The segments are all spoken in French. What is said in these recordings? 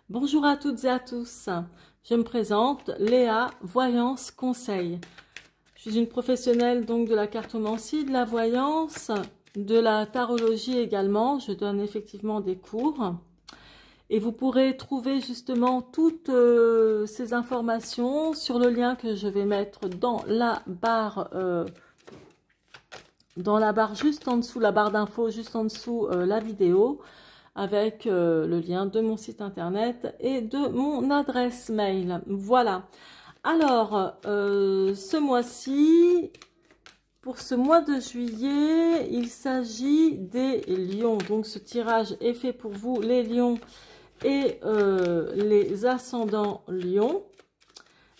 Bonjour à toutes et à tous, je me présente Léa, Voyance Conseil. Je suis une professionnelle donc de la cartomancie, de la voyance, de la tarologie également. Je donne effectivement des cours et vous pourrez trouver justement toutes ces informations sur le lien que je vais mettre dans la barre juste en dessous, la barre d'infos juste en dessous la vidéo, avec le lien de mon site internet et de mon adresse mail. Voilà. Alors, ce mois-ci, pour ce mois de juillet, il s'agit des lions. Donc, ce tirage est fait pour vous, les lions et les ascendants lions.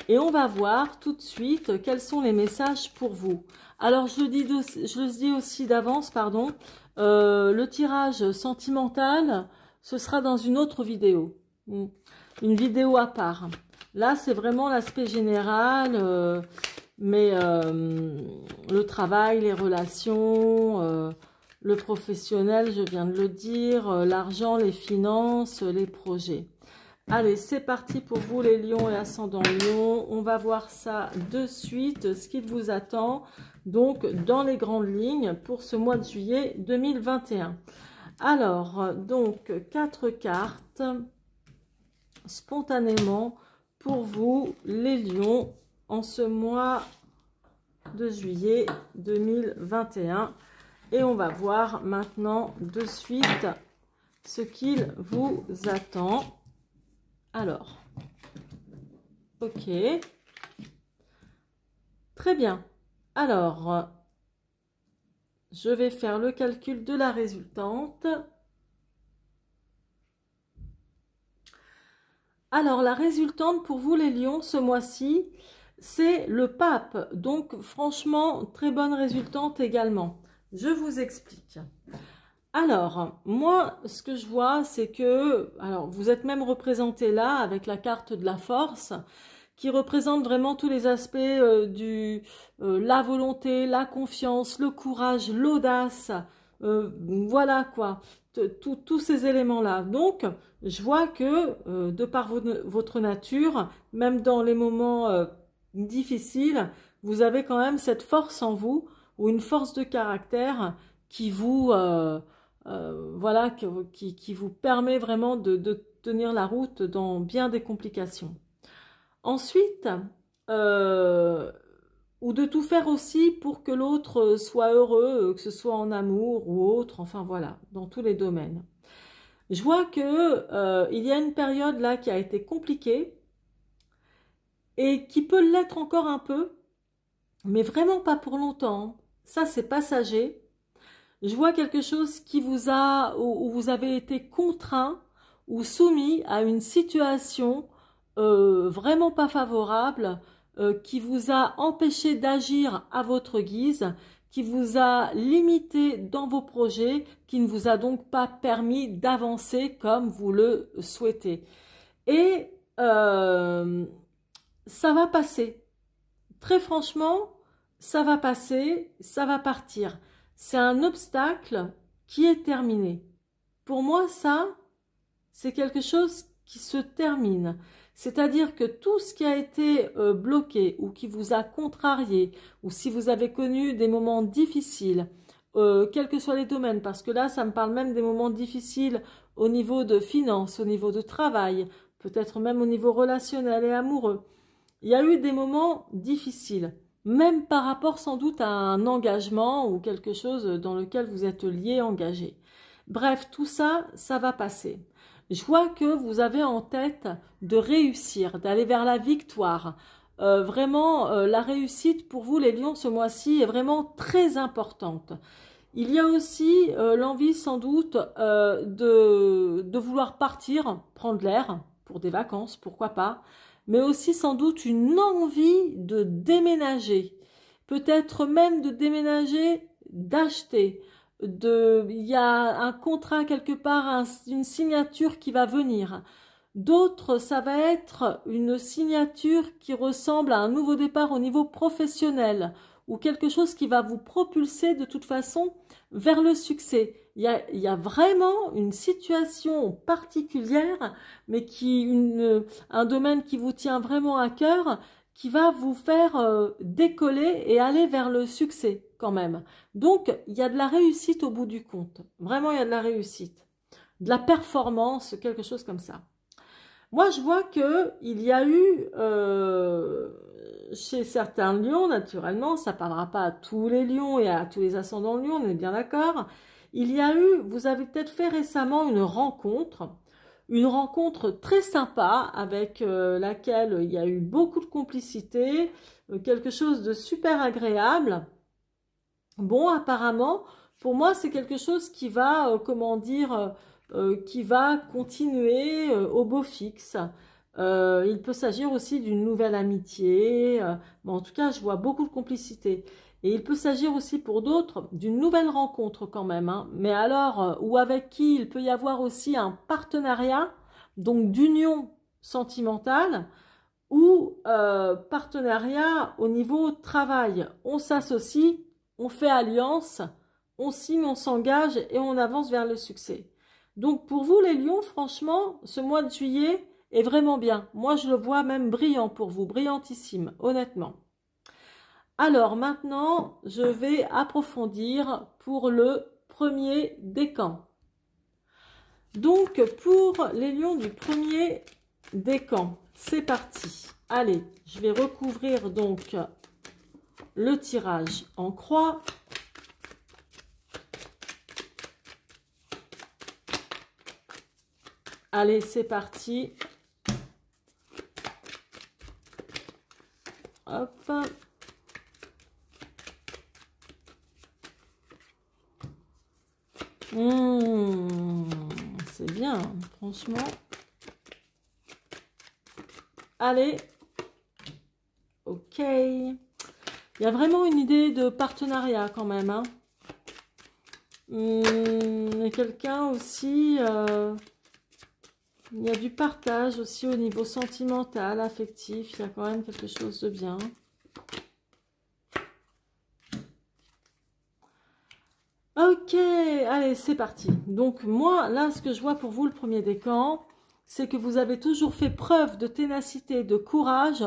Et on va voir tout de suite quels sont les messages pour vous. Alors, je le dis aussi d'avance, pardon. Le tirage sentimental, ce sera dans une autre vidéo. Une vidéo à part. Là, c'est vraiment l'aspect général. Mais le travail, les relations, le professionnel, je viens de le dire, l'argent, les finances, les projets. Allez, c'est parti pour vous les lions et ascendants lions. On va voir ça de suite, ce qu'il vous attend. Donc, dans les grandes lignes pour ce mois de juillet 2021. Alors, donc, 4 cartes spontanément pour vous les lions en ce mois de juillet 2021. Et on va voir maintenant de suite ce qu'il vous attend. Alors, ok, très bien. Alors, je vais faire le calcul de la résultante. Alors, la résultante pour vous les lions ce mois-ci, c'est le pape. Donc, franchement, très bonne résultante également. Je vous explique. Alors, moi, ce que je vois, c'est que, alors, vous êtes même représenté là avec la carte de la force, qui représente vraiment tous les aspects la volonté, la confiance, le courage, l'audace, voilà quoi, tous ces éléments-là. Donc, je vois que, de par votre nature, même dans les moments difficiles, vous avez quand même cette force en vous, ou une force de caractère qui vous... voilà, qui vous permet vraiment de tenir la route dans bien des complications. Ensuite, ou de tout faire aussi pour que l'autre soit heureux, que ce soit en amour ou autre, enfin voilà, dans tous les domaines. Je vois que il y a une période là qui a été compliquée et qui peut l'être encore un peu, mais vraiment pas pour longtemps. Ça, c'est passager. Je vois quelque chose qui vous a, où vous avez été contraint ou soumis à une situation vraiment pas favorable, qui vous a empêché d'agir à votre guise, qui vous a limité dans vos projets, qui ne vous a donc pas permis d'avancer comme vous le souhaitez. Et ça va passer. Très franchement, ça va passer, ça va partir. C'est un obstacle qui est terminé. Pour moi, ça, c'est quelque chose qui se termine. C'est-à-dire que tout ce qui a été bloqué ou qui vous a contrarié, ou si vous avez connu des moments difficiles, quels que soient les domaines, parce que là, ça me parle même des moments difficiles au niveau de finances, au niveau de travail, peut-être même au niveau relationnel et amoureux. Il y a eu des moments difficiles. Même par rapport sans doute à un engagement ou quelque chose dans lequel vous êtes lié, engagé. Bref, tout ça, ça va passer. Je vois que vous avez en tête de réussir, d'aller vers la victoire. Vraiment, la réussite pour vous, les lions, ce mois-ci est vraiment très importante. Il y a aussi l'envie sans doute de vouloir partir, prendre l'air pour des vacances, pourquoi pas, mais aussi sans doute une envie de déménager, peut-être même de déménager, d'acheter. Il y a un contrat quelque part, une signature qui va venir. D'autres, ça va être une signature qui ressemble à un nouveau départ au niveau professionnel ou quelque chose qui va vous propulser de toute façon vers le succès. Il y a vraiment une situation particulière, mais un domaine qui vous tient vraiment à cœur, qui va vous faire décoller et aller vers le succès quand même. Donc, il y a de la réussite au bout du compte. Vraiment, il y a de la réussite. De la performance, quelque chose comme ça. Moi, je vois qu'il y a eu, chez certains lions, naturellement, ça ne parlera pas à tous les lions et à tous les ascendants lions, on est bien d'accord. Il y a eu, vous avez peut-être fait récemment une rencontre très sympa avec laquelle il y a eu beaucoup de complicité, quelque chose de super agréable. Bon, apparemment, pour moi, c'est quelque chose qui va, comment dire, qui va continuer au beau fixe. Il peut s'agir aussi d'une nouvelle amitié, mais en tout cas, je vois beaucoup de complicité. Et il peut s'agir aussi pour d'autres d'une nouvelle rencontre quand même, hein. Mais alors, ou avec qui il peut y avoir aussi un partenariat, donc d'union sentimentale, ou partenariat au niveau travail. On s'associe, on fait alliance, on signe, on s'engage et on avance vers le succès. Donc pour vous les lions, franchement, ce mois de juillet est vraiment bien. Moi je le vois même brillant pour vous, brillantissime, honnêtement. Alors maintenant, je vais approfondir pour le premier décan. Donc pour les lions du premier décan, c'est parti. Allez, je vais recouvrir donc le tirage en croix. Allez, c'est parti. Hop. C'est bien, franchement. Allez. Ok. Il y a vraiment une idée de partenariat quand même, hein. Et quelqu'un aussi... il y a du partage aussi au niveau sentimental, affectif. Il y a quand même quelque chose de bien. Ok, allez, c'est parti. Donc moi, là, ce que je vois pour vous, le premier décan, c'est que vous avez toujours fait preuve de ténacité, de courage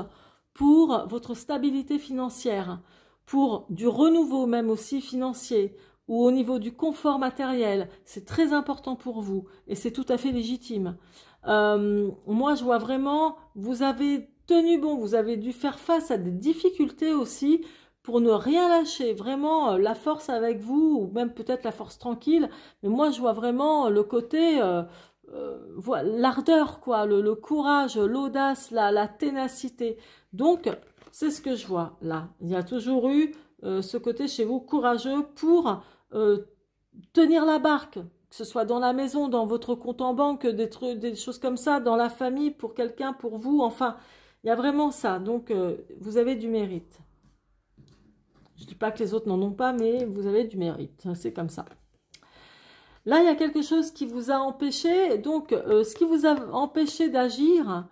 pour votre stabilité financière, pour du renouveau même aussi financier, ou au niveau du confort matériel. C'est très important pour vous et c'est tout à fait légitime. Moi, je vois vraiment, vous avez tenu bon, vous avez dû faire face à des difficultés aussi, pour ne rien lâcher, vraiment la force avec vous, ou même peut-être la force tranquille, mais moi je vois vraiment le côté, l'ardeur, quoi, le courage, l'audace, la ténacité. Donc, c'est ce que je vois là. Il y a toujours eu ce côté chez vous courageux pour tenir la barque, que ce soit dans la maison, dans votre compte en banque, des choses comme ça, dans la famille, pour quelqu'un, pour vous, enfin, il y a vraiment ça. Donc, vous avez du mérite. Je ne dis pas que les autres n'en ont pas, mais vous avez du mérite. C'est comme ça. Là, il y a quelque chose qui vous a empêché. Donc, ce qui vous a empêché d'agir,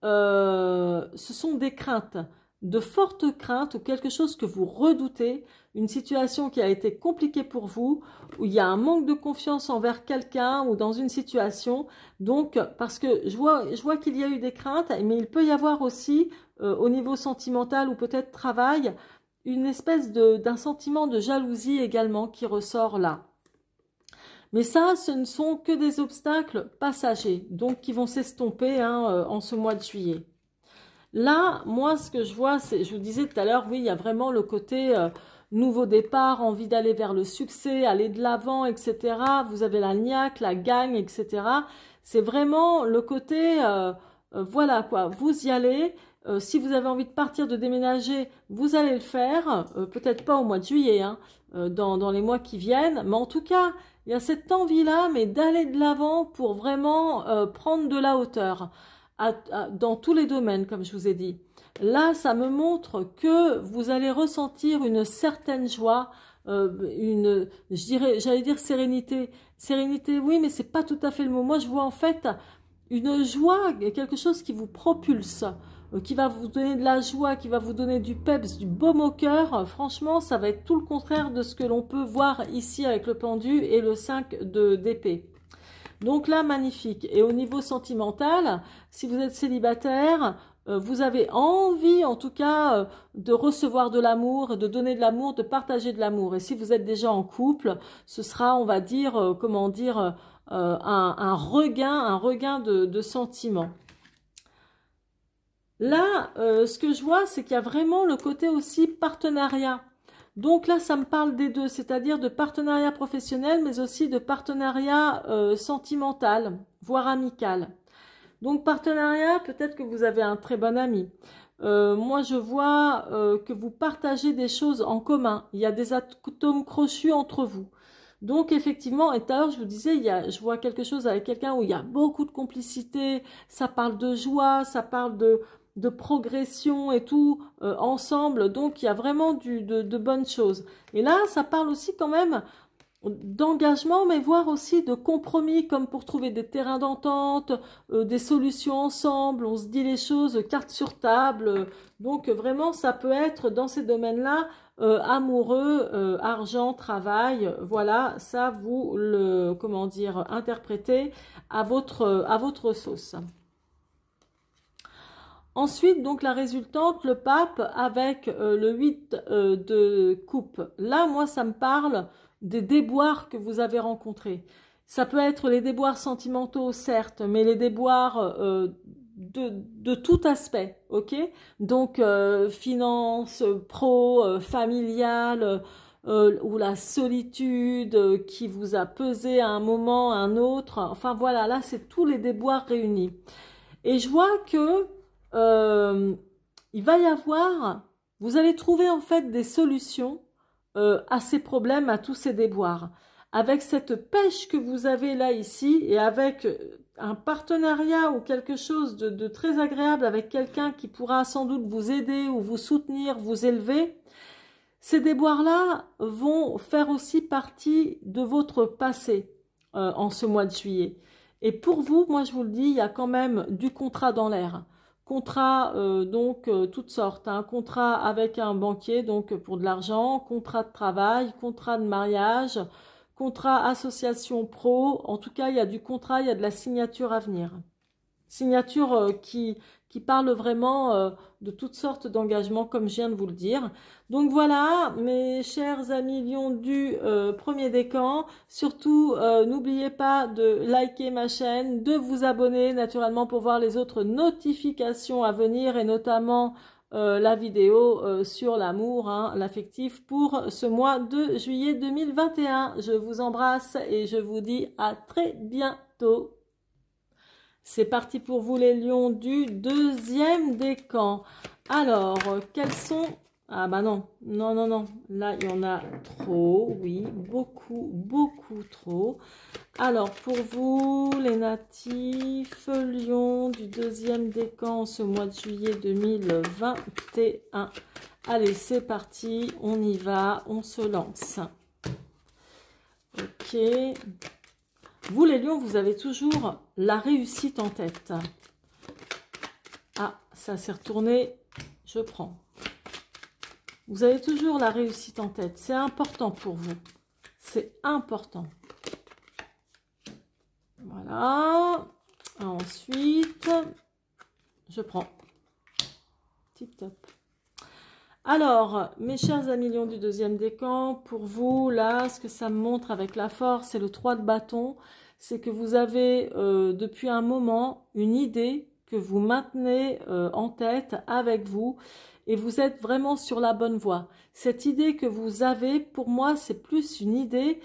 ce sont des craintes. De fortes craintes ou quelque chose que vous redoutez. Une situation qui a été compliquée pour vous. Où il y a un manque de confiance envers quelqu'un ou dans une situation. Donc, parce que je vois qu'il y a eu des craintes. Mais il peut y avoir aussi, au niveau sentimental ou peut-être travail, une espèce d'un sentiment de jalousie également qui ressort là. Mais ça, ce ne sont que des obstacles passagers, donc qui vont s'estomper en ce mois de juillet. Là, moi, ce que je vois, c'est, je vous disais tout à l'heure, oui, il y a vraiment le côté nouveau départ, envie d'aller vers le succès, aller de l'avant, etc. Vous avez la niaque, la gagne, etc. C'est vraiment le côté, voilà quoi, vous y allez. Si vous avez envie de partir, de déménager, vous allez le faire. Peut-être pas au mois de juillet, hein, dans les mois qui viennent. Mais en tout cas, il y a cette envie-là, mais d'aller de l'avant pour vraiment prendre de la hauteur dans tous les domaines, comme je vous ai dit. Là, ça me montre que vous allez ressentir une certaine joie, j'allais dire sérénité. Sérénité, oui, mais c'est pas tout à fait le mot. Moi, je vois en fait une joie, quelque chose qui vous propulse. qui va vous donner de la joie, qui va vous donner du peps, du baume au cœur. Franchement, ça va être tout le contraire de ce que l'on peut voir ici avec le pendu et le 5 d'épée. Donc là, magnifique. Et au niveau sentimental, si vous êtes célibataire, vous avez envie, en tout cas, de recevoir de l'amour, de donner de l'amour, de partager de l'amour. Et si vous êtes déjà en couple, ce sera, on va dire, comment dire, un regain de sentiments. Là, ce que je vois, c'est qu'il y a vraiment le côté aussi partenariat. Donc là, ça me parle des deux, c'est-à-dire de partenariat professionnel, mais aussi de partenariat sentimental, voire amical. Donc partenariat, peut-être que vous avez un très bon ami. Moi, je vois que vous partagez des choses en commun. Il y a des atomes crochus entre vous. Donc effectivement, et tout à l'heure, je vous disais, je vois quelque chose avec quelqu'un où il y a beaucoup de complicité, ça parle de joie, ça parle de progression et tout ensemble. Donc il y a vraiment de bonnes choses. Et là, ça parle aussi quand même d'engagement, mais voire aussi de compromis, comme pour trouver des terrains d'entente, des solutions ensemble, on se dit les choses, carte sur table. Donc vraiment, ça peut être dans ces domaines-là, amoureux, argent, travail, voilà, ça vous le, comment dire, interprétez à votre sauce. Ensuite, donc la résultante, le pape avec le 8 de coupe. Là, moi, ça me parle des déboires que vous avez rencontrés. Ça peut être les déboires sentimentaux, certes, mais les déboires de tout aspect, ok? Donc, finance, pro, familiale, ou la solitude qui vous a pesé à un moment, à un autre. Enfin, voilà, là, c'est tous les déboires réunis. Et je vois que il va y avoir, vous allez trouver en fait des solutions à ces problèmes, à tous ces déboires. Avec cette pêche que vous avez là ici et avec un partenariat ou quelque chose de très agréable avec quelqu'un qui pourra sans doute vous aider ou vous soutenir, vous élever, ces déboires-là vont faire aussi partie de votre passé en ce mois de juillet. Et pour vous, moi je vous le dis, il y a quand même du contrat dans l'air. Contrat, donc, toutes sortes. Hein. Contrat avec un banquier, donc pour de l'argent, contrat de travail, contrat de mariage, contrat association pro. En tout cas, il y a du contrat, il y a de la signature à venir. Signature qui parle vraiment de toutes sortes d'engagements, comme je viens de vous le dire. Donc voilà, mes chers amis lions du premier décan, surtout n'oubliez pas de liker ma chaîne, de vous abonner naturellement pour voir les autres notifications à venir et notamment la vidéo sur l'amour, hein, l'affectif pour ce mois de juillet 2021. Je vous embrasse et je vous dis à très bientôt. C'est parti pour vous les lions du deuxième décan. Alors, quels sont... Ah bah non, non, non, non. Là, il y en a trop, oui, beaucoup, beaucoup trop. Alors, pour vous, les natifs lions du deuxième décan ce mois de juillet 2021. Allez, c'est parti, on y va, on se lance. Ok. Vous les lions, vous avez toujours la réussite en tête. Ah, ça s'est retourné, je prends. Vous avez toujours la réussite en tête, c'est important pour vous. C'est important. Voilà. Ensuite, je prends. Tip top. Alors, mes chers amis lions du deuxième décan, pour vous, là, ce que ça me montre avec la force, c'est le 3 de bâton, c'est que vous avez depuis un moment une idée que vous maintenez en tête avec vous et vous êtes vraiment sur la bonne voie. Cette idée que vous avez, pour moi, c'est plus une idée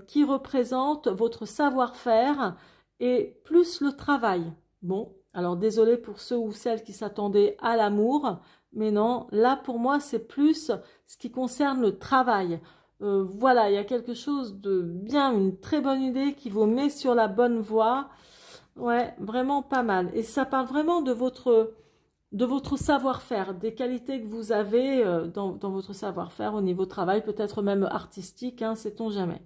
qui représente votre savoir-faire et plus le travail. Bon, alors désolé pour ceux ou celles qui s'attendaient à l'amour, mais non, là pour moi c'est plus ce qui concerne le travail. Voilà, il y a quelque chose de bien, une très bonne idée qui vous met sur la bonne voie. Ouais, vraiment pas mal. Et ça parle vraiment de votre savoir-faire, des qualités que vous avez dans votre savoir-faire au niveau travail, peut-être même artistique, hein, sait-on jamais.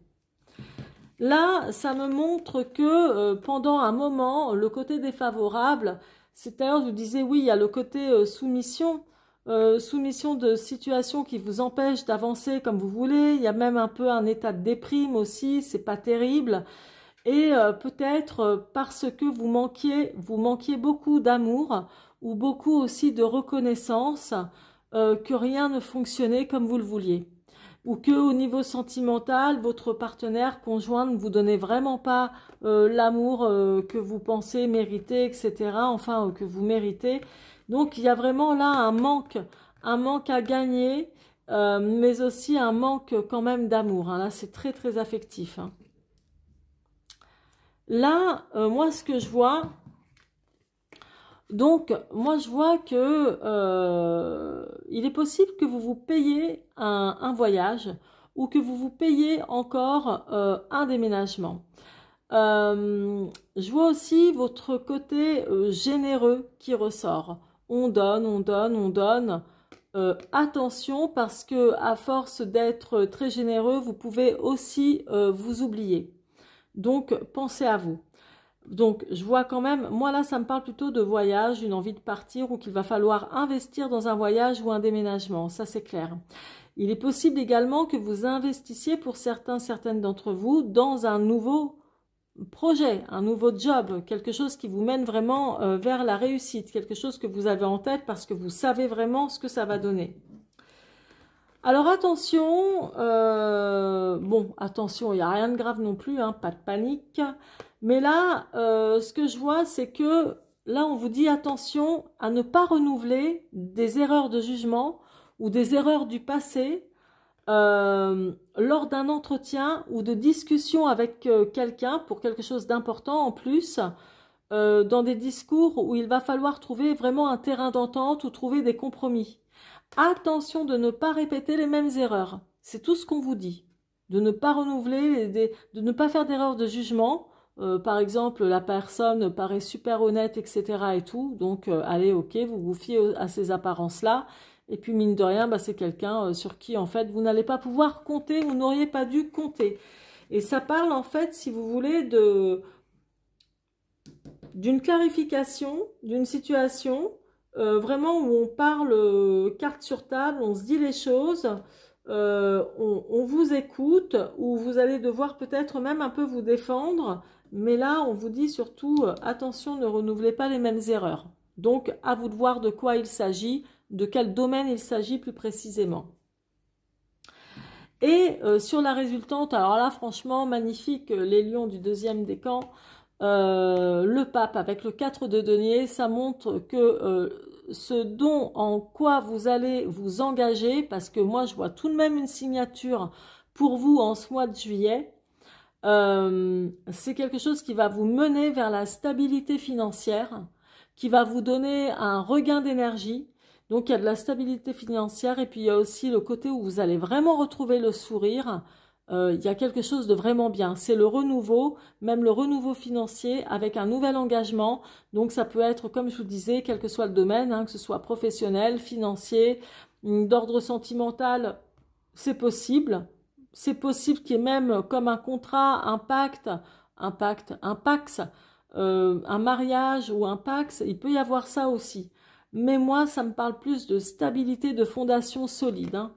Là, ça me montre que pendant un moment, le côté défavorable, C'est d'ailleurs, je vous disais, oui, il y a le côté soumission, soumission de situation qui vous empêche d'avancer comme vous voulez. Il y a même un peu un état de déprime aussi, c'est pas terrible. Et peut-être parce que vous manquiez beaucoup d'amour ou beaucoup aussi de reconnaissance, que rien ne fonctionnait comme vous le vouliez. Ou que au niveau sentimental, votre partenaire conjoint ne vous donnait vraiment pas l'amour que vous pensez mériter, etc. Enfin, que vous méritez. Donc il y a vraiment là un manque à gagner, mais aussi un manque quand même d'amour, hein. Là, c'est très très affectif, hein. Là, moi, ce que je vois, donc, moi, je vois que il est possible que vous vous payiez un voyage ou que vous vous payiez encore un déménagement. Je vois aussi votre côté généreux qui ressort. On donne, on donne, on donne. Attention parce que à force d'être très généreux, vous pouvez aussi vous oublier. Donc, pensez à vous. Donc, je vois quand même, moi là, ça me parle plutôt de voyage, une envie de partir ou qu'il va falloir investir dans un voyage ou un déménagement, ça c'est clair. Il est possible également que vous investissiez pour certaines d'entre vous dans un nouveau projet, un nouveau job, quelque chose qui vous mène vraiment vers la réussite, quelque chose que vous avez en tête parce que vous savez vraiment ce que ça va donner. Alors attention, bon, attention, il n'y a rien de grave non plus, hein, pas de panique. Mais là, ce que je vois, c'est que là, on vous dit attention à ne pas renouveler des erreurs de jugement ou des erreurs du passé lors d'un entretien ou de discussion avec quelqu'un pour quelque chose d'important en plus, dans des discours où il va falloir trouver vraiment un terrain d'entente ou trouver des compromis. Attention de ne pas répéter les mêmes erreurs. C'est tout ce qu'on vous dit. De ne pas renouveler, de ne pas faire d'erreurs de jugement. Par exemple, la personne paraît super honnête, etc. et tout. Donc, allez, ok, vous vous fiez à ces apparences-là. Et puis, mine de rien, bah, c'est quelqu'un sur qui, en fait, vous n'allez pas pouvoir compter, vous n'auriez pas dû compter. Et ça parle, en fait, si vous voulez, d'une clarification, d'une situation, vraiment où on parle carte sur table, on se dit les choses, on vous écoute, où vous allez devoir peut-être même un peu vous défendre, mais là on vous dit surtout attention, ne renouvelez pas les mêmes erreurs. Donc à vous de voir de quoi il s'agit, de quel domaine il s'agit plus précisément. Et sur la résultante, alors là franchement magnifique, les lions du deuxième décan, le pape avec le 4 de denier, ça montre que ce dont en quoi vous allez vous engager, parce que moi je vois tout de même une signature pour vous en ce mois de juillet, c'est quelque chose qui va vous mener vers la stabilité financière, qui va vous donner un regain d'énergie. Donc il y a de la stabilité financière et puis il y a aussi le côté où vous allez vraiment retrouver le sourire. Il y a quelque chose de vraiment bien. C'est le renouveau, même le renouveau financier avec un nouvel engagement. Donc ça peut être, comme je vous disais, quel que soit le domaine, hein, que ce soit professionnel, financier, d'ordre sentimental, c'est possible. C'est possible qu'il y ait même comme un contrat, un pacte, un pax, un mariage ou un pax. Il peut y avoir ça aussi. Mais moi, ça me parle plus de stabilité, de fondation solide, hein.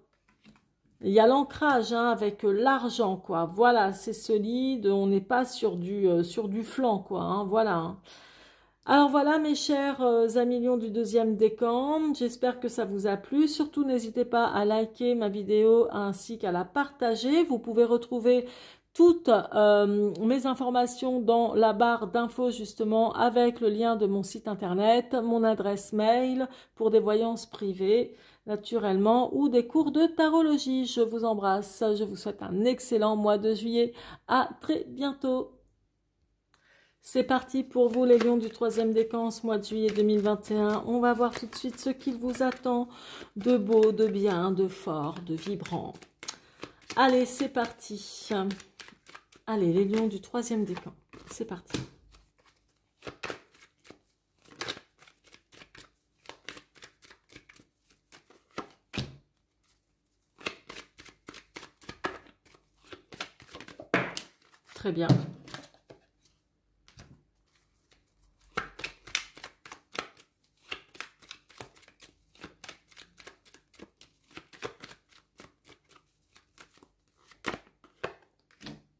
Il y a l'ancrage hein, avec l'argent, quoi. Voilà, c'est solide, on n'est pas sur du flanc, quoi, hein, voilà, hein. Alors voilà, mes chers amis lions du deuxième décan, j'espère que ça vous a plu. Surtout, n'hésitez pas à liker ma vidéo ainsi qu'à la partager. Vous pouvez retrouver toutes mes informations dans la barre d'infos justement avec le lien de mon site internet, mon adresse mail pour des voyances privées naturellement ou des cours de tarologie. Je vous embrasse, je vous souhaite un excellent mois de juillet. À très bientôt. C'est parti pour vous les lions du troisième décan, ce mois de juillet 2021. On va voir tout de suite ce qu'il vous attend de beau, de bien, de fort, de vibrant. Allez, c'est parti. Allez, les lions du troisième décan, c'est parti. Très bien.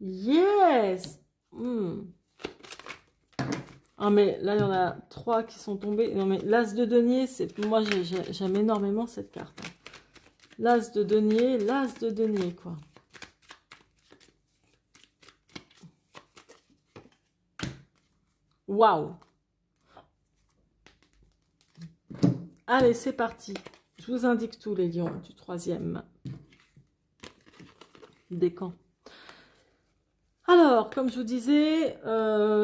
Yes. Ah mais là il y en a 3 qui sont tombés. Non mais l'as de denier, c'est moi j'aime énormément cette carte. L'as de denier quoi. Waouh. Allez, c'est parti. Je vous indique tout, les lions, du 3e décan. Alors, comme je vous disais,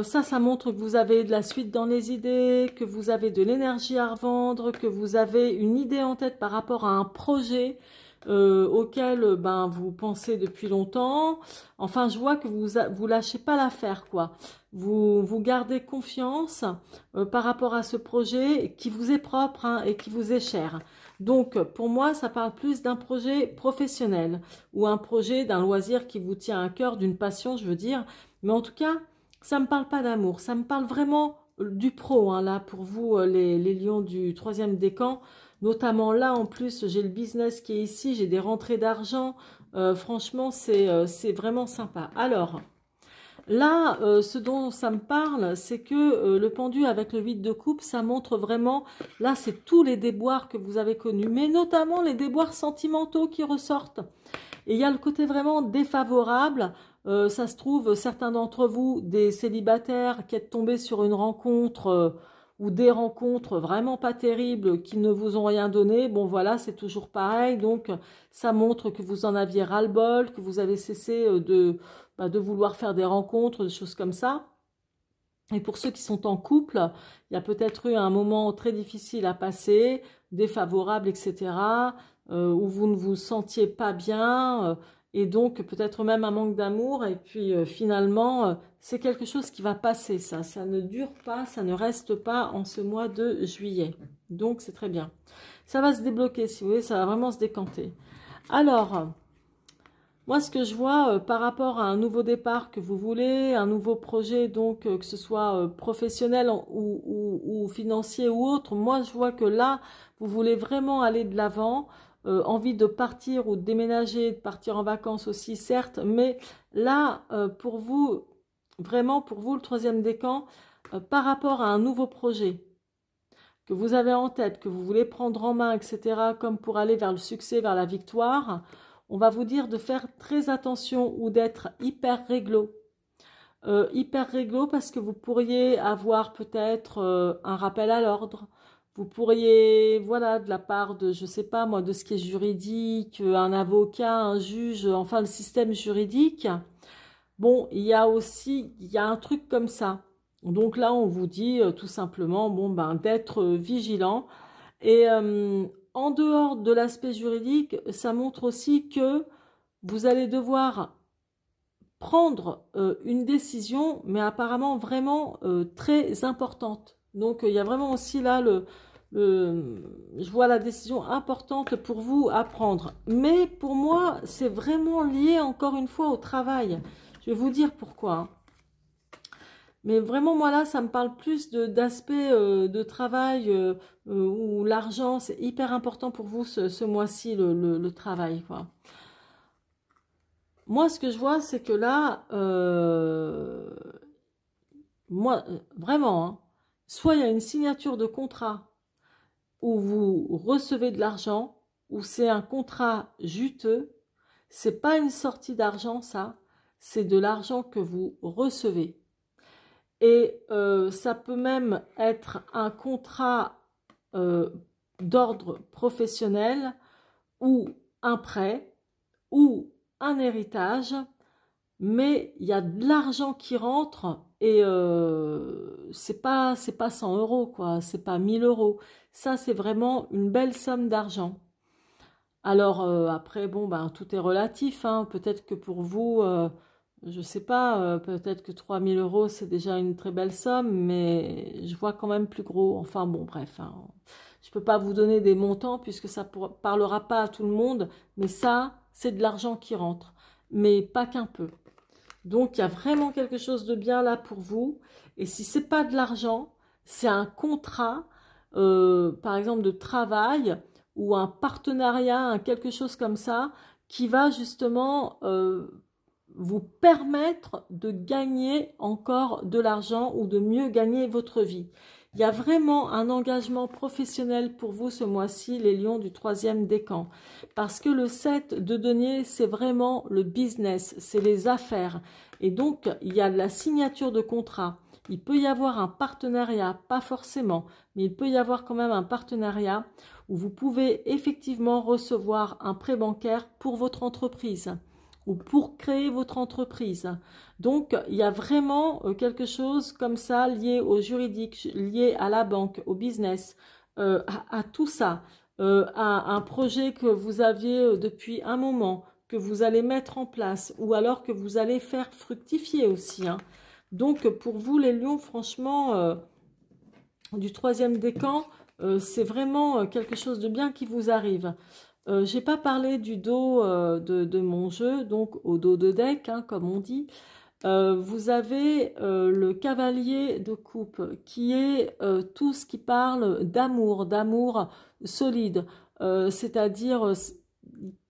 ça montre que vous avez de la suite dans les idées, que vous avez de l'énergie à revendre, que vous avez une idée en tête par rapport à un projet auquel vous pensez depuis longtemps. Enfin, je vois que vous lâchez pas l'affaire, quoi. Vous gardez confiance par rapport à ce projet qui vous est propre hein, et qui vous est cher. Donc, pour moi, ça parle plus d'un projet professionnel ou un projet d'un loisir qui vous tient à cœur, d'une passion, je veux dire. Mais en tout cas, ça ne me parle pas d'amour. Ça me parle vraiment du pro, hein, là, pour vous, les lions du 3e décan. Notamment là, en plus, j'ai le business qui est ici, j'ai des rentrées d'argent. Franchement, c'est vraiment sympa. Alors, là, ce dont ça me parle, c'est que le pendu avec le 8 de coupe, ça montre vraiment, là, c'est tous les déboires que vous avez connus, mais notamment les déboires sentimentaux qui ressortent. Et il y a le côté vraiment défavorable. Ça se trouve, certains d'entre vous, des célibataires qui êtes tombés sur une rencontre ou des rencontres vraiment pas terribles qui ne vous ont rien donné. Bon, voilà, c'est toujours pareil. Donc, ça montre que vous en aviez ras-le-bol, que vous avez cessé de vouloir faire des rencontres, des choses comme ça. Et pour ceux qui sont en couple, il y a peut-être eu un moment très difficile à passer, défavorable, etc., où vous ne vous sentiez pas bien, et donc peut-être même un manque d'amour, et puis finalement, c'est quelque chose qui va passer, ça ne dure pas, ça ne reste pas en ce mois de juillet. Donc c'est très bien. Ça va se débloquer, si vous voulez, ça va vraiment se décanter. Alors... moi, ce que je vois par rapport à un nouveau départ que vous voulez, un nouveau projet, donc que ce soit professionnel ou financier ou autre, moi, je vois que là, vous voulez vraiment aller de l'avant, envie de partir ou de déménager, de partir en vacances aussi, certes, mais là, pour vous, vraiment pour vous, le 3e décan, par rapport à un nouveau projet que vous avez en tête, que vous voulez prendre en main, etc., comme pour aller vers le succès, vers la victoire, on va vous dire de faire très attention ou d'être hyper réglo. Hyper réglo parce que vous pourriez avoir peut-être un rappel à l'ordre. Vous pourriez, voilà, de la part de, je sais pas moi, de ce qui est juridique, un avocat, un juge, enfin le système juridique. Bon, il y a un truc comme ça. Donc là, on vous dit tout simplement, bon, d'être vigilant. Et en dehors de l'aspect juridique, ça montre aussi que vous allez devoir prendre une décision, mais apparemment vraiment très importante. Donc il y a vraiment aussi là je vois la décision importante pour vous à prendre. Mais pour moi, c'est vraiment lié encore une fois au travail. Je vais vous dire pourquoi. Mais vraiment, moi là, ça me parle plus d'aspect de travail où l'argent, c'est hyper important pour vous ce mois-ci, le travail, quoi. Moi, ce que je vois, c'est que là, moi, vraiment, hein, soit il y a une signature de contrat où vous recevez de l'argent, ou c'est un contrat juteux, c'est pas une sortie d'argent, ça, c'est de l'argent que vous recevez. Et ça peut même être un contrat d'ordre professionnel ou un prêt ou un héritage, mais il y a de l'argent qui rentre et c'est pas 100 euros, quoi, c'est pas 1000 euros. Ça, c'est vraiment une belle somme d'argent. Alors après, bon, tout est relatif, hein. Peut-être que pour vous, je sais pas, peut-être que 3000 euros, c'est déjà une très belle somme, mais je vois quand même plus gros. Enfin bon, bref, hein. Je peux pas vous donner des montants puisque ça parlera pas à tout le monde, mais ça, c'est de l'argent qui rentre, mais pas qu'un peu. Donc, il y a vraiment quelque chose de bien là pour vous. Et si c'est pas de l'argent, c'est un contrat, par exemple, de travail ou un partenariat, quelque chose comme ça, qui va justement vous permettre de gagner encore de l'argent ou de mieux gagner votre vie. Il y a vraiment un engagement professionnel pour vous ce mois-ci, les lions du 3e décan. Parce que le 7 de denier, c'est vraiment le business, c'est les affaires. Et donc, il y a la signature de contrat. Il peut y avoir un partenariat, pas forcément, mais il peut y avoir quand même un partenariat où vous pouvez effectivement recevoir un prêt bancaire pour votre entreprise ou pour créer votre entreprise. Donc, il y a vraiment quelque chose comme ça lié au juridique, lié à la banque, au business, à tout ça, à un projet que vous aviez depuis un moment, que vous allez mettre en place ou alors que vous allez faire fructifier aussi. Hein. Donc, pour vous, les lions, franchement, du 3e décan, c'est vraiment quelque chose de bien qui vous arrive. J'ai pas parlé du dos de mon jeu, donc au dos de deck, hein, comme on dit. Vous avez le cavalier de coupe, qui est tout ce qui parle d'amour solide. C'est-à-dire,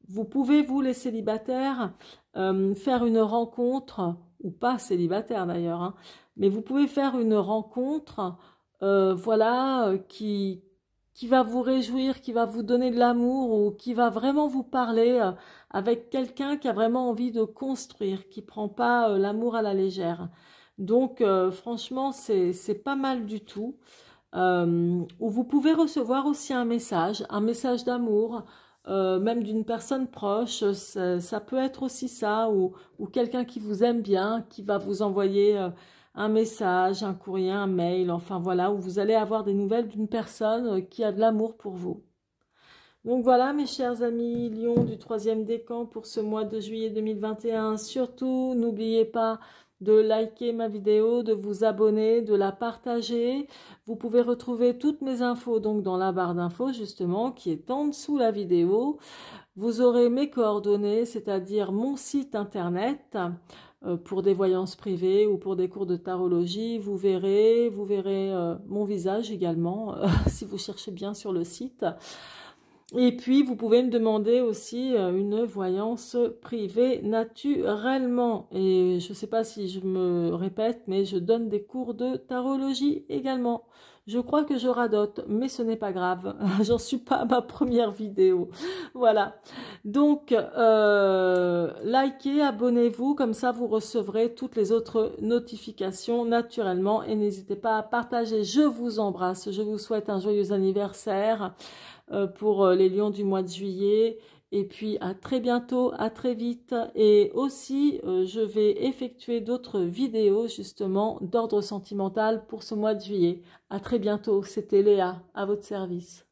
vous pouvez, vous les célibataires, faire une rencontre, ou pas célibataire d'ailleurs, hein, mais vous pouvez faire une rencontre, voilà, qui va vous réjouir, qui va vous donner de l'amour ou qui va vraiment vous parler avec quelqu'un qui a vraiment envie de construire, qui prend pas l'amour à la légère. Donc franchement, c'est pas mal du tout. Ou vous pouvez recevoir aussi un message d'amour, même d'une personne proche, ça peut être aussi ça, ou quelqu'un qui vous aime bien, qui va vous envoyer un message, un courrier, un mail, enfin voilà, où vous allez avoir des nouvelles d'une personne qui a de l'amour pour vous. Donc voilà mes chers amis lions du 3e décan pour ce mois de juillet 2021. Surtout, n'oubliez pas de liker ma vidéo, de vous abonner, de la partager. Vous pouvez retrouver toutes mes infos donc dans la barre d'infos justement qui est en dessous la vidéo. Vous aurez mes coordonnées, c'est-à-dire mon site internet pour des voyances privées ou pour des cours de tarologie. Vous verrez mon visage également si vous cherchez bien sur le site. Et puis, vous pouvez me demander aussi une voyance privée naturellement. Et je ne sais pas si je me répète, mais je donne des cours de tarologie également. Je crois que je radote, mais ce n'est pas grave. J'en suis pas à ma première vidéo. Voilà. Donc, likez, abonnez-vous, comme ça vous recevrez toutes les autres notifications naturellement. Et n'hésitez pas à partager. Je vous embrasse. Je vous souhaite un joyeux anniversaire pour les lions du mois de juillet. Et puis à très bientôt, à très vite. Et aussi, je vais effectuer d'autres vidéos justement d'ordre sentimental pour ce mois de juillet. À très bientôt, c'était Léa, à votre service.